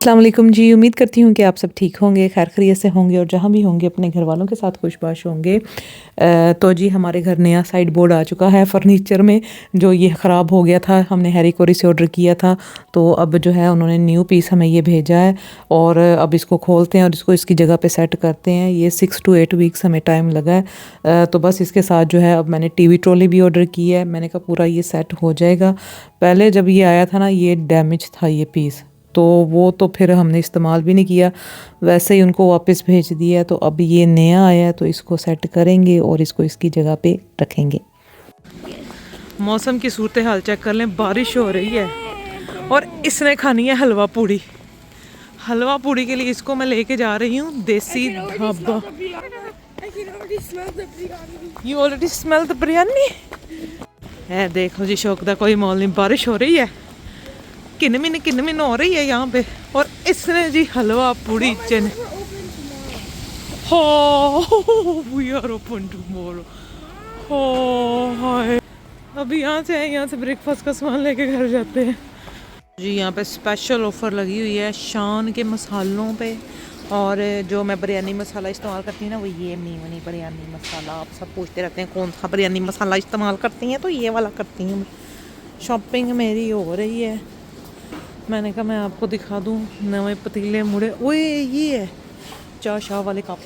अस्सलाम वालेकुम जी। उम्मीद करती हूँ कि आप सब ठीक होंगे, खैर खैरियत से होंगे और जहाँ भी होंगे अपने घर वालों के साथ खुशबाश होंगे। तो जी हमारे घर नया साइड बोर्ड आ चुका है फर्नीचर में, जो ये ख़राब हो गया था। हमने हैरी कोरी से ऑर्डर किया था, तो अब जो है उन्होंने न्यू पीस हमें ये भेजा है और अब इसको खोलते हैं और इसको इसकी जगह पे सेट करते हैं। ये 6 to 8 वीक्स हमें टाइम लगा है। तो बस इसके साथ जो है अब मैंने टीवी ट्रॉली भी ऑर्डर की है। मैंने कहा पूरा ये सेट हो जाएगा। पहले जब ये आया था ना, ये डैमेज था ये पीस, तो वो तो फिर हमने इस्तेमाल भी नहीं किया, वैसे ही उनको वापस भेज दिया। तो अब ये नया आया है तो इसको सेट करेंगे और इसको इसकी जगह पे रखेंगे। मौसम की सूरत हाल चेक कर लें, बारिश हो रही है और इसने खानी है हलवा पूड़ी। हलवा पूड़ी के लिए इसको मैं लेके जा रही हूँ देसी dhaba. You already smell the biryani. है देखो जी, शौक दा कोई मोल नहीं, बारिश हो रही है, किन मिन हो रही है यहाँ पे, और इसने जी हलवा पूड़ी चने। We are open tomorrow. Hi, अभी यहाँ से ब्रेकफास्ट का सामान लेके घर जाते हैं जी। यहाँ पे स्पेशल ऑफर लगी हुई है शान के मसालों पे, और जो मैं बिरयानी मसाला इस्तेमाल करती हूँ ना, वो ये मीवनी बिरयानी मसाला। आप सब पूछते रहते हैं कौन सा बिरयानी मसाला इस्तेमाल करती हैं, तो ये वाला करती हूँ। शॉपिंग मेरी हो रही है, मैंने कहा मैं आपको दिखा दूँ नए पतीले मुड़े। ओए ये है चाय शाह वाले कप।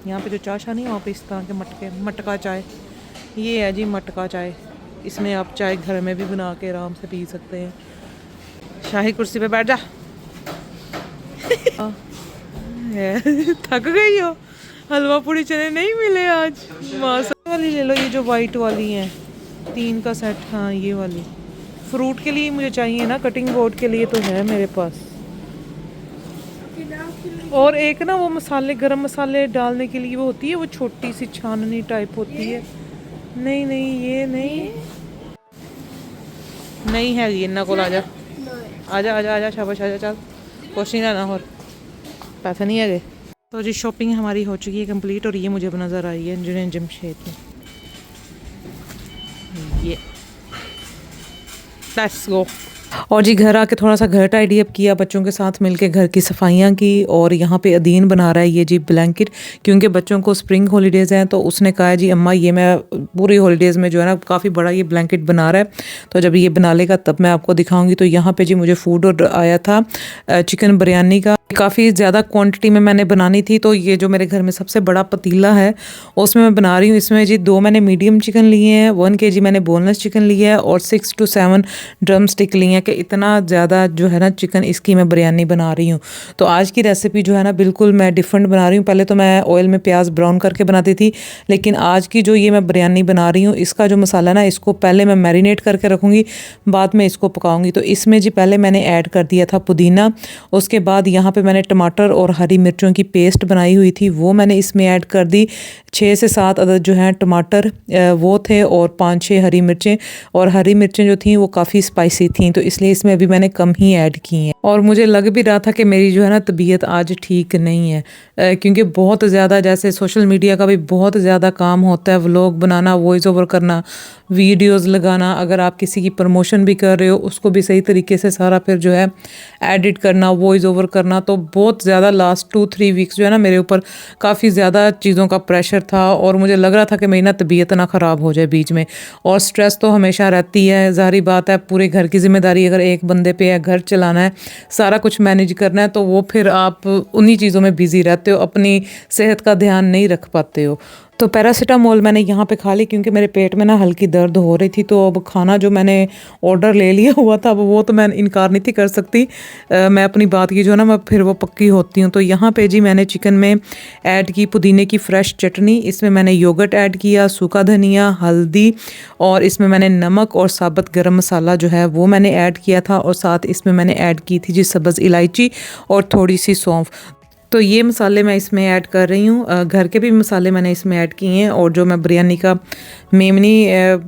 यहाँ पे जो चाय शाह नहीं, वहाँ पे इस तरह के मटका चाय। ये है जी मटका चाय, इसमें आप चाय घर में भी बना के आराम से पी सकते हैं। शाही कुर्सी पे बैठ जा। थक गई हो, हलवा पूड़ी चने नहीं मिले आज। मासा वाली ले लो, ये जो वाइट वाली हैं, 3 का सेट। हाँ ये वाली फ्रूट के लिए मुझे चाहिए ना, कटिंग बोर्ड के लिए तो है मेरे पास। और एक ना वो मसाले, गरम मसाले डालने के लिए वो होती है, वो छोटी सी छाननी टाइप होती है। नहीं ये नहीं है ये ना को। आजा आजा आजा आजा, शाबाश आजा, चल कुछ नहीं लेना और पैसे नहीं है। तो जी शॉपिंग हमारी हो चुकी है कंप्लीट, और ये मुझे नज़र आई है जुनैन जमशेद में। ये लेट्स गो। और जी घर आके थोड़ा सा घर टाइडी अप किया, बच्चों के साथ मिलके घर की सफाइयाँ की। और यहाँ पे अदीन बना रहा है ये जी ब्लैंकेट, क्योंकि बच्चों को स्प्रिंग हॉलीडेज़ हैं, तो उसने कहा जी अम्मा ये मैं पूरी हॉलीडेज़ में जो है ना काफ़ी बड़ा ये ब्लैंकेट बना रहा है, तो जब ये बना लेगा तब मैं आपको दिखाऊंगी। तो यहाँ पे जी मुझे फूड ऑर्डर आया था चिकन बिरयानी का। काफ़ी ज़्यादा क्वांटिटी में मैंने बनानी थी, तो ये जो मेरे घर में सबसे बड़ा पतीला है उसमें मैं बना रही हूँ। इसमें जी 2 मैंने मीडियम चिकन लिए हैं, 1 kg मैंने बोनलेस चिकन लिया है, और 6 to 7 ड्रम स्टिक लिए हैं। कि इतना ज़्यादा जो है ना चिकन इसकी मैं बिरयानी बना रही हूँ। तो आज की रेसिपी जो है ना बिल्कुल मैं डिफरेंट बना रही हूँ। पहले तो मैं ऑयल में प्याज ब्राउन करके बनाती थी, लेकिन आज की जो ये मैं बिरयानी बना रही हूँ, इसका जो मसाला ना, इसको पहले मैं मैरिनेट करके रखूँगी, बाद में इसको पकाऊँगी। तो इसमें जी पहले मैंने ऐड कर दिया था पुदीना, उसके बाद यहाँ पे मैंने टमाटर और हरी मिर्चों की पेस्ट बनाई हुई थी, वो मैंने इसमें ऐड कर दी। 6 से 7 अदद जो हैं टमाटर वो थे, और 5-6 हरी मिर्चें। और हरी मिर्चें जो थी वो काफ़ी स्पाइसी थी, तो इसलिए इसमें अभी मैंने कम ही ऐड की हैं। और मुझे लग भी रहा था कि मेरी जो है ना तबीयत आज ठीक नहीं है, क्योंकि बहुत ज़्यादा, जैसे सोशल मीडिया का भी बहुत ज़्यादा काम होता है, व्लॉग बनाना, वॉइस ओवर करना, वीडियोज़ लगाना। अगर आप किसी की प्रमोशन भी कर रहे हो, उसको भी सही तरीके से सारा फिर जो है एडिट करना, वॉइस ओवर करना। तो बहुत ज़्यादा लास्ट 2-3 वीक्स जो है ना मेरे ऊपर काफ़ी ज़्यादा चीज़ों का प्रेशर था, और मुझे लग रहा था कि मेरी ना तबीयत ना ख़राब हो जाए बीच में। और स्ट्रेस तो हमेशा रहती है, ज़ाहिर बात है, पूरे घर की जिम्मेदारी अगर एक बंदे पे है, घर चलाना है, सारा कुछ मैनेज करना है, तो वो फिर आप उन्हीं चीज़ों में बिज़ी रहते हो, अपनी सेहत का ध्यान नहीं रख पाते हो। तो पैरासीटामोल मैंने यहाँ पे खा ली, क्योंकि मेरे पेट में ना हल्की दर्द हो रही थी। तो अब खाना जो मैंने ऑर्डर ले लिया हुआ था, अब वो तो मैं इनकार नहीं थी कर सकती। मैं अपनी बात की जो है ना मैं फिर वो पक्की होती हूँ। तो यहाँ पे जी मैंने चिकन में ऐड की पुदीने की फ्रेश चटनी, इसमें मैंने योगर्ट ऐड किया, सूखा धनिया, हल्दी, और इसमें मैंने नमक और साबुत गरम मसाला जो है वो मैंने ऐड किया था, और साथ इसमें मैंने ऐड की थी जी सब्ज़ इलायची और थोड़ी सी सौंफ। तो ये मसाले मैं इसमें ऐड कर रही हूँ। घर के भी मसाले मैंने इसमें ऐड किए हैं और जो मैं बिरयानी का मेमनी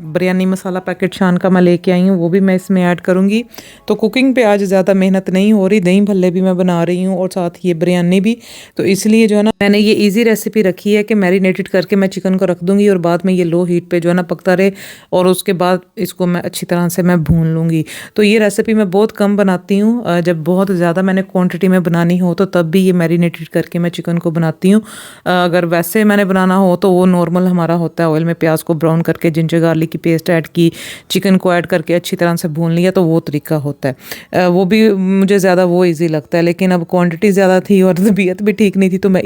बिरयानी मसाला पैकेट शान का मैं लेके आई हूँ वो भी मैं इसमें ऐड करूँगी। तो कुकिंग पे आज ज़्यादा मेहनत नहीं हो रही, दही भल्ले भी मैं बना रही हूँ और साथ ये बिरयानी भी। तो इसलिए जो है ना मैंने ये ईजी रेसिपी रखी है कि मैरिनेटेड करके मैं चिकन को रख दूँगी और बाद में ये लो हीट पे जो है ना पकता रहे और उसके बाद इसको मैं अच्छी तरह से मैं भून लूँगी। तो ये रेसिपी मैं बहुत कम बनाती हूँ, जब बहुत ज़्यादा मैंने क्वांटिटी में बनानी हो तो तब भी ये मैरिनेटेड करके मैं चिकन को बनाती हूँ। अगर वैसे मैंने बनाना हो तो वो नॉर्मल हमारा होता है, ऑयल में प्याज को ब्राउन करके जिंजर गार्लिक की पेस्ट ऐड की, चिकन को ऐड करके अच्छी तरह से भून लिया, तो वो तरीका होता है। वो भी मुझे ज़्यादा वो ईजी लगता है, लेकिन अब क्वांटिटी ज़्यादा थी और तबीयत भी ठीक नहीं थी तो मैं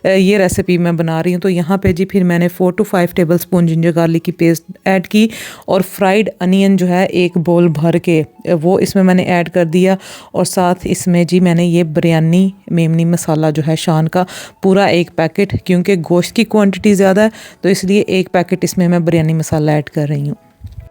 ये रेसिपी मैं बना रही हूँ। तो यहाँ पे जी फिर मैंने 4 to 5 table spoon ginger garlic की पेस्ट ऐड की और फ्राइड अनियन जो है एक बोल भर के वो इसमें मैंने ऐड कर दिया और साथ इसमें जी मैंने ये बिरयानी मेमनी मसाला जो है शान का पूरा एक पैकेट, क्योंकि गोश्त की क्वांटिटी ज़्यादा है तो इसलिए एक पैकेट इसमें मैं बिरयानी मसाला ऐड कर रही हूँ।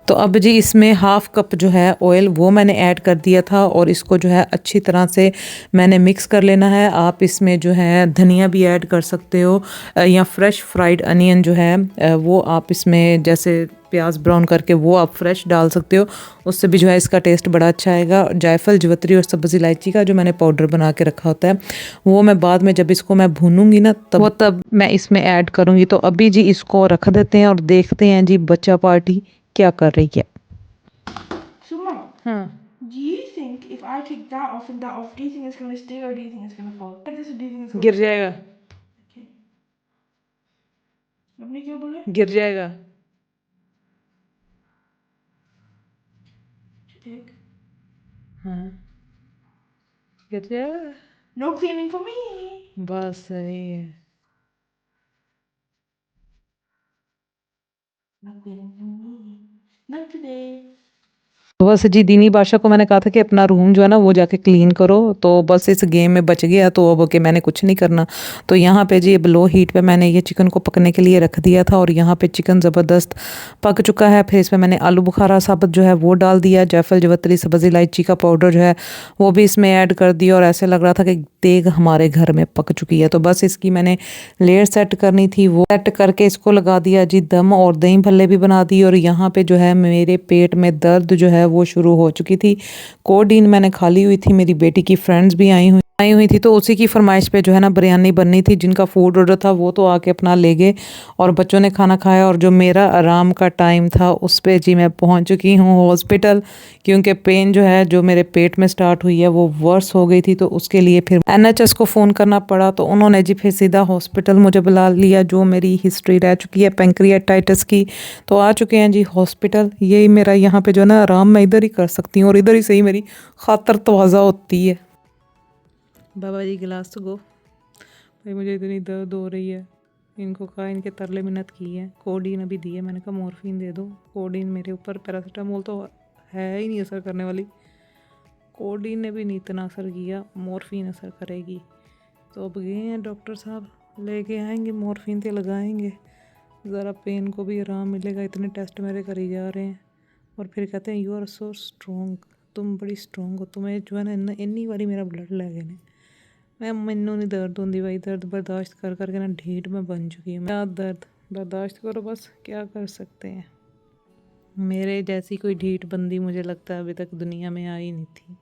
तो अब जी इसमें हाफ़ कप जो है ऑयल वो मैंने ऐड कर दिया था और इसको जो है अच्छी तरह से मैंने मिक्स कर लेना है। आप इसमें जो है धनिया भी ऐड कर सकते हो या फ्रेश फ्राइड अनियन जो है वो आप इसमें जैसे प्याज ब्राउन करके वो आप फ्रेश डाल सकते हो, उससे भी जो है इसका टेस्ट बड़ा अच्छा आएगा। जायफल जवित्री और सब्ज़ इलायची का जो मैंने पाउडर बना के रखा होता है वो मैं बाद में जब इसको मैं भूनूंगी ना तब मैं इसमें ऐड करूँगी। तो अभी जी इसको रख देते हैं और देखते हैं जी बच्चा पार्टी क्या कर रही है। So, Mama, हाँ do you think if I take that off and that off, do you think it's going to stay or do you think it's going to fall? Like this, or do you think it's going गिर to जाएगा, Okay. आपने क्या बोला? गिर जाएगा। Check. हाँ गिर जाएगा। No cleaning for me. बस सही है। No cleaning for me. Not today. तो बस जी दीनी बादशाह को मैंने कहा था कि अपना रूम जो है ना वो जाके क्लीन करो, तो बस इस गेम में बच गया। तो अब कि मैंने कुछ नहीं करना, तो यहाँ पे जी अब लो हीट पे मैंने ये चिकन को पकने के लिए रख दिया था और यहाँ पे चिकन ज़बरदस्त पक चुका है। फिर इसमें मैंने आलू बुखारा साबुत जो है वो डाल दिया, जायफल जवित्री सब्ज़ इलायची का पाउडर जो है वो भी इसमें ऐड कर दिया और ऐसे लग रहा था कि देग हमारे घर में पक चुकी है। तो बस इसकी मैंने लेयर सेट करनी थी, वो सेट करके इसको लगा दिया जी दम और दही भल्ले भी बना दी। और यहाँ पे जो है मेरे पेट में दर्द जो है वो शुरू हो चुकी थी। कोडीन मैंने खा ली हुई थी, मेरी बेटी की फ्रेंड्स भी आई हुई थी, तो उसी की फरमाइश पे जो है ना बिरयानी बननी थी। जिनका फूड ऑर्डर था वो तो आके अपना ले गए और बच्चों ने खाना खाया और जो मेरा आराम का टाइम था उस पे जी मैं पहुंच चुकी हूँ हॉस्पिटल, क्योंकि पेन जो है जो मेरे पेट में स्टार्ट हुई है वो वर्स हो गई थी। तो उसके लिए फिर NHS को फ़ोन करना पड़ा, तो उन्होंने जी फिर सीधा हॉस्पिटल मुझे बुला लिया। जो मेरी हिस्ट्री रह चुकी है पैंक्रियाटाइटिस की, तो आ चुके हैं जी हॉस्पिटल। यही मेरा यहाँ पे जो है ना आराम मैं इधर ही कर सकती हूँ और इधर ही सही मेरी खातर तवाज़ा होती है। बाबा जी गिलास तो गो भाई, मुझे इतनी दर्द हो रही है। इनको कहा, इनके तरले मिन्नत की है। कोडीन अभी दी है, मैंने कहा मॉर्फिन दे दो। कोडीन मेरे ऊपर, पैरासीटामोल तो है ही नहीं असर करने वाली, कोडीन ने भी नहीं इतना असर किया, मॉर्फिन असर करेगी। तो अब गए हैं डॉक्टर साहब, लेके आएंगे मॉर्फिन तो लगाएंगे, ज़रा पेन को भी आराम मिलेगा। इतने टेस्ट मेरे करी जा रहे हैं और फिर कहते हैं यू आर सो स्ट्रोंग, तुम बड़ी स्ट्रोंग हो, तुम्हें जो है ना इन्नी बारी मेरा ब्लड लै गए ने। मैनू नहीं दर्द होंदी भाई, दर्द बर्दाश्त कर करके ना ढीठ में बन चुकी हूँ। क्या दर्द बर्दाश्त करो, बस क्या कर सकते हैं। मेरे जैसी कोई ढीठ बंदी मुझे लगता है अभी तक दुनिया में आई नहीं थी।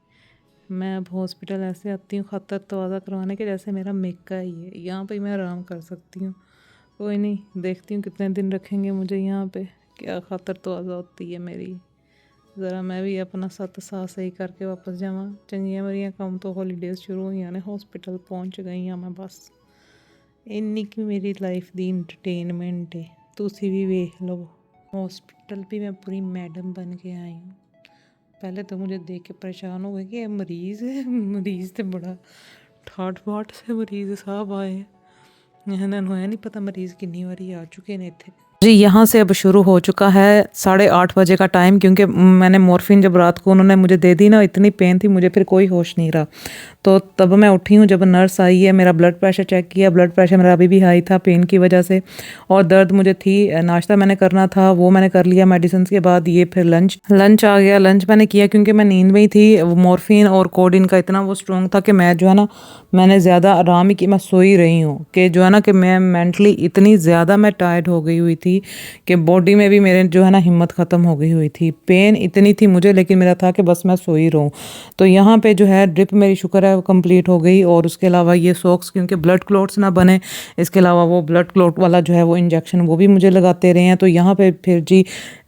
मैं अब हॉस्पिटल ऐसे आती हूँ खातर तवाज़ा करवाने के जैसे मेरा मेका ही है, यहाँ पे मैं आराम कर सकती हूँ। कोई नहीं, देखती हूँ कितने दिन रखेंगे मुझे यहाँ पे, क्या खातर तवाज़ा होती है मेरी। ज़रा मैं भी अपना सत्त साह सही करके वापस जावा। चंगियां मेरियां कम तो हॉलीडेज़ शुरू हुई ने, हॉस्पिटल पहुँच गई हाँ मैं। बस इन्नी की मेरी लाइफ दी इंटरटेनमेंट है, तुसी भी वेख लो। हॉस्पिटल भी मैं पूरी मैडम बन के आई हूँ। पहले तो मुझे देख के परेशान हो गए कि ये मरीज़ है, मरीज़ तो बड़ा ठाठ बाट से मरीज़ साहब आए हैं। इन्होंने नहीं पता मरीज़ किन्नी बारी आ चुके ने इत्थे। जी, यहाँ से अब शुरू हो चुका है 8:30 बजे का टाइम, क्योंकि मैंने मॉर्फ़िन जब रात को उन्होंने मुझे दे दी ना, इतनी पेन थी मुझे, फिर कोई होश नहीं रहा। तो तब मैं उठी हूँ जब नर्स आई है, मेरा ब्लड प्रेशर चेक किया, ब्लड प्रेशर मेरा अभी भी हाई था पेन की वजह से, और दर्द मुझे थी। नाश्ता मैंने करना था, वो मैंने कर लिया मेडिसिन के बाद। ये फिर लंच आ गया, लंच मैंने किया क्योंकि मैं नींद में ही थी। मॉर्फ़िन और कोडिन का इतना वो स्ट्रॉन्ग था कि मैं जो है ना, मैंने ज़्यादा आराम ही किया, मैं सोई रही हूँ कि जो है ना कि मैं मेंटली इतनी ज़्यादा मैं टायर्ड हो गई हुई थी कि बॉडी में भी मेरे जो है ना हिम्मत ख़त्म हो गई हुई थी। पेन इतनी थी मुझे, लेकिन मेरा था कि बस मैं सोई रहूँ। तो यहाँ पे जो है ड्रिप मेरी शुक्र है वो कंप्लीट हो गई, और उसके अलावा ये सॉक्स, क्योंकि ब्लड क्लॉट्स ना बने, इसके अलावा वो ब्लड क्लॉट वाला जो है वो इंजेक्शन वो भी मुझे लगाते रहे हैं। तो यहाँ पे फिर जी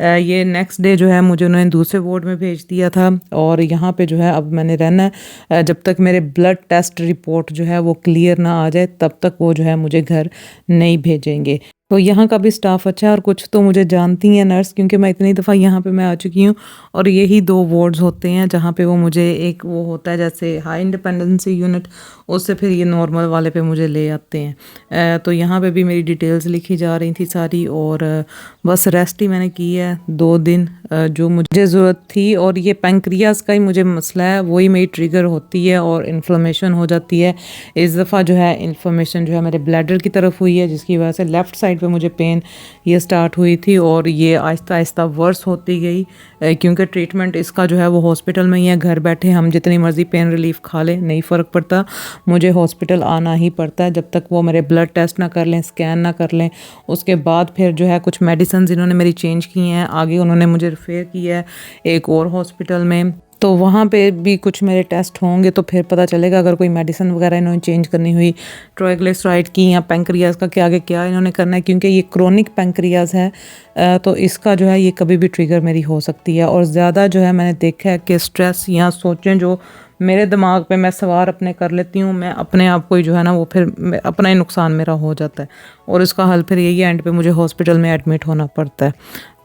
ये नेक्स्ट डे जो है मुझे उन्होंने दूसरे वार्ड में भेज दिया था, और यहाँ पे जो है अब मैंने रहना है जब तक मेरे ब्लड टेस्ट रिपोर्ट जो है वो क्लियर ना आ जाए, तब तक वो जो है मुझे घर नहीं भेजेंगे। तो यहाँ का भी स्टाफ अच्छा है, और कुछ तो मुझे जानती हैं नर्स, क्योंकि मैं इतनी दफ़ा यहाँ पे मैं आ चुकी हूँ। और यही 2 वार्ड्स होते हैं जहाँ पे वो मुझे, एक वो होता है जैसे हाई इंडिपेंडेंसी यूनिट, उससे फिर ये नॉर्मल वाले पे मुझे ले आते हैं। तो यहाँ पे भी मेरी डिटेल्स लिखी जा रही थी सारी, और बस रेस्ट ही मैंने की है 2 दिन जो मुझे ज़रूरत थी। और ये पैंक्रियाज का ही मुझे मसला है, वही मेरी ट्रिगर होती है और इन्फ्लेमेशन हो जाती है। इस दफ़ा जो है इन्फ्लेमेशन जो है मेरे ब्लैडर की तरफ हुई है, जिसकी वजह से लेफ़्ट साइड पे मुझे पेन ये स्टार्ट हुई थी, और ये आहिस्ता आहिस्ता वर्स होती गई। क्योंकि ट्रीटमेंट इसका जो है वो हॉस्पिटल में ही है। घर बैठे हम जितनी मर्ज़ी पेन रिलीफ खा लें नहीं फ़र्क पड़ता, मुझे हॉस्पिटल आना ही पड़ता है जब तक वो मेरे ब्लड टेस्ट ना कर लें, स्कैन ना कर लें। उसके बाद फिर जो है कुछ मेडिसिन इन्होंने मेरी चेंज की हैं, आगे उन्होंने मुझे रेफ़र किया है एक और हॉस्पिटल में। तो वहाँ पे भी कुछ मेरे टेस्ट होंगे, तो फिर पता चलेगा अगर कोई मेडिसिन वगैरह इन्होंने चेंज करनी हुई, ट्राइग्लिसराइड की या पैंक्रियाज का, कि आगे क्या इन्होंने करना है, क्योंकि ये क्रोनिक पैंक्रियाज है। तो इसका जो है ये कभी भी ट्रिगर मेरी हो सकती है। और ज़्यादा जो है मैंने देखा है कि स्ट्रेस या सोचें जो मेरे दिमाग पे मैं सवार अपने कर लेती हूँ, मैं अपने आप को ही जो है ना वो फिर अपना ही नुकसान मेरा हो जाता है, और इसका हल फिर यही एंड पे मुझे हॉस्पिटल में एडमिट होना पड़ता है।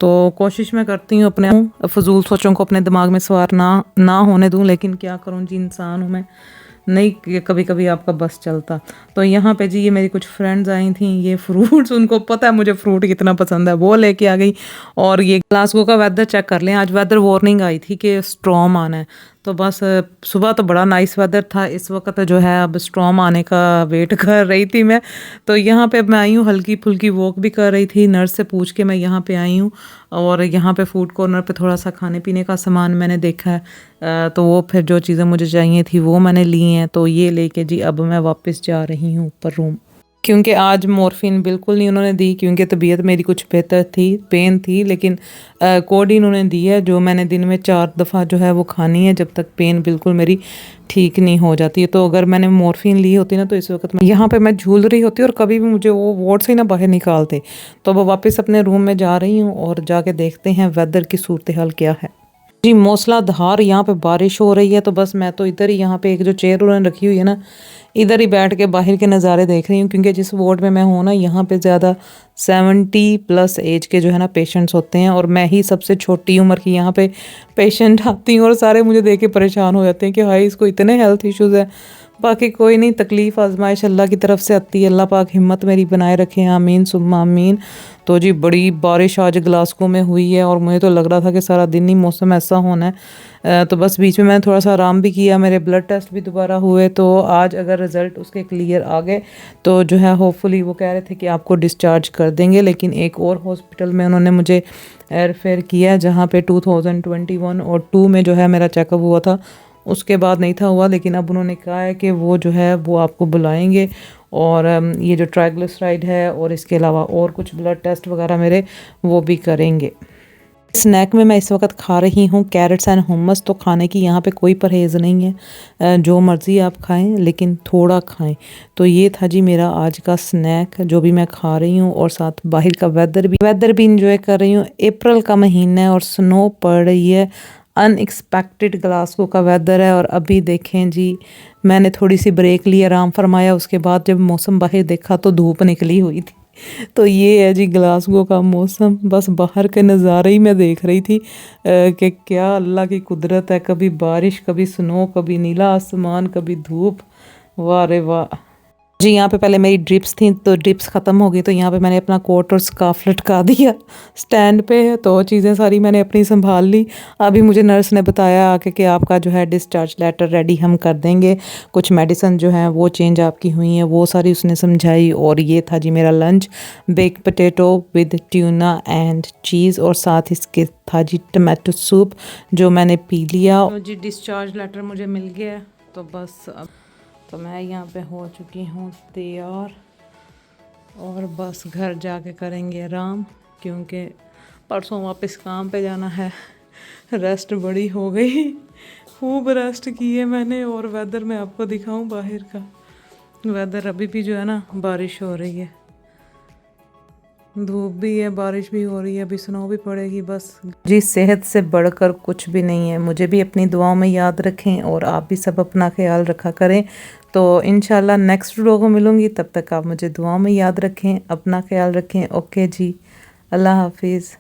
तो कोशिश मैं करती हूँ अपने फजूल सोचों को अपने दिमाग में सवार ना होने दूँ, लेकिन क्या करूँ जी, इंसान हूँ मैं, नहीं कभी कभी आपका बस चलता। तो यहाँ पे जी ये मेरी कुछ फ्रेंड्स आई थी, ये फ्रूट्स, उनको पता है मुझे फ्रूट कितना पसंद है, वो लेके आ गई। और ये ग्लासगो का वेदर चेक कर लें, आज वेदर वार्निंग आई थी कि स्टॉर्म आना है। तो बस सुबह तो बड़ा नाइस वेदर था, इस वक्त जो है अब स्टॉर्म आने का वेट कर रही थी मैं। तो यहाँ पे मैं आई हूँ, हल्की फुल्की वॉक भी कर रही थी, नर्स से पूछ के मैं यहाँ पे आई हूँ। और यहाँ पे फूड कॉर्नर पे थोड़ा सा खाने पीने का सामान मैंने देखा है, तो वो फिर जो चीज़ें मुझे चाहिए थी वो मैंने ली हैं। तो ये लेके जी अब मैं वापस जा रही हूँ ऊपर रूम, क्योंकि आज मॉर्फिन बिल्कुल नहीं उन्होंने दी, क्योंकि तबीयत मेरी कुछ बेहतर थी, पेन थी, लेकिन कोडिन उन्होंने दी है, जो मैंने दिन में 4 दफ़ा जो है वो खानी है जब तक पेन बिल्कुल मेरी ठीक नहीं हो जाती है। तो अगर मैंने मॉर्फिन ली होती ना, तो इस वक्त मैं यहाँ पे मैं झूल रही होती, और कभी भी मुझे वो वार्ड से ही ना बाहर निकालते। तो अब वापस अपने रूम में जा रही हूँ, और जाके देखते हैं वेदर की सूरत हाल क्या है। जी मूसलाधार यहाँ पे बारिश हो रही है, तो बस मैं तो इधर ही, यहाँ पे एक जो चेयर उन्होंने रखी हुई है ना, इधर ही बैठ के बाहर के नज़ारे देख रही हूँ, क्योंकि जिस वार्ड में मैं हूँ ना, यहाँ पे ज़्यादा 70+ एज के जो है ना पेशेंट्स होते हैं, और मैं ही सबसे छोटी उम्र की यहाँ पे पेशेंट आती हूँ, और सारे मुझे देख के परेशान हो जाते हैं कि हाय इसको इतने हेल्थ इश्यूज़ है। बाकी कोई नहीं, तकलीफ़ आजमाइश अल्लाह की तरफ से आती है, अल्लाह पाक हिम्मत मेरी बनाए रखे, आमीन सुम्मा आमीन। तो जी बड़ी बारिश आज ग्लासगो में हुई है, और मुझे तो लग रहा था कि सारा दिन ही मौसम ऐसा होना है। तो बस बीच में मैंने थोड़ा सा आराम भी किया, मेरे ब्लड टेस्ट भी दोबारा हुए, तो आज अगर रिज़ल्ट उसके क्लियर आ गए तो जो है होपफुली वो कह रहे थे कि आपको डिस्चार्ज कर देंगे। लेकिन एक और हॉस्पिटल में उन्होंने मुझे रेफ़र किया, जहाँ पे 2021 और 2 में जो है मेरा चेकअप हुआ था, उसके बाद नहीं था हुआ। लेकिन अब उन्होंने कहा है कि वो जो है वो आपको बुलाएंगे, और ये जो ट्राइग्लिसराइड है और इसके अलावा और कुछ ब्लड टेस्ट वगैरह मेरे वो भी करेंगे। स्नैक में मैं इस वक्त खा रही हूँ कैरेट्स एंड hummus। तो खाने की यहाँ पे कोई परहेज़ नहीं है, जो मर्ज़ी आप खाएं, लेकिन थोड़ा खाएं। तो ये था जी मेरा आज का स्नैक जो भी मैं खा रही हूँ, और साथ बाहर का वेदर भी इंजॉय कर रही हूँ। अप्रैल का महीना है और स्नो पड़ रही है, अनएक्सपेक्टेड ग्लासगो का वेदर है। और अभी देखें जी, मैंने थोड़ी सी ब्रेक ली, आराम फरमाया, उसके बाद जब मौसम बाहर देखा तो धूप निकली हुई थी। तो ये है जी ग्लासगो का मौसम, बस बाहर के नज़ारे ही मैं देख रही थी कि क्या अल्लाह की कुदरत है, कभी बारिश, कभी स्नो, कभी नीला आसमान, कभी धूप, वाह रे वाह। जी यहाँ पे पहले मेरी ड्रिप्स थी तो ड्रिप्स ख़त्म हो गई तो यहाँ पे मैंने अपना कोट और स्कार्फ लटका दिया स्टैंड पे। तो चीज़ें सारी मैंने अपनी संभाल ली। अभी मुझे नर्स ने बताया आके कि आपका जो है डिस्चार्ज लेटर रेडी हम कर देंगे, कुछ मेडिसिन जो है वो चेंज आपकी हुई हैं वो सारी उसने समझाई। और ये था जी मेरा lunch, baked potato with tuna and cheese, और साथ इसके था जी टमाटो सूप जो मैंने पी लिया। तो जी डिस्चार्ज लेटर मुझे मिल गया है, तो बस अब तो मैं यहाँ पे हो चुकी हूँ तैयार और बस घर जाके करेंगे आराम, क्योंकि परसों वापस काम पे जाना है। रेस्ट बड़ी हो गई, खूब रेस्ट की है मैंने। और वेदर मैं आपको दिखाऊं बाहर का वेदर, अभी भी जो है ना बारिश हो रही है, धूप भी है बारिश भी हो रही है, अभी स्नो भी पड़ेगी। बस जी सेहत से बढ़कर कुछ भी नहीं है। मुझे भी अपनी दुआओं में याद रखें और आप भी सब अपना ख्याल रखा करें। तो इंशाल्लाह नेक्स्ट व्लॉग में मिलूँगी, तब तक आप मुझे दुआओं में याद रखें, अपना ख्याल रखें। ओके जी, अल्लाह हाफिज़।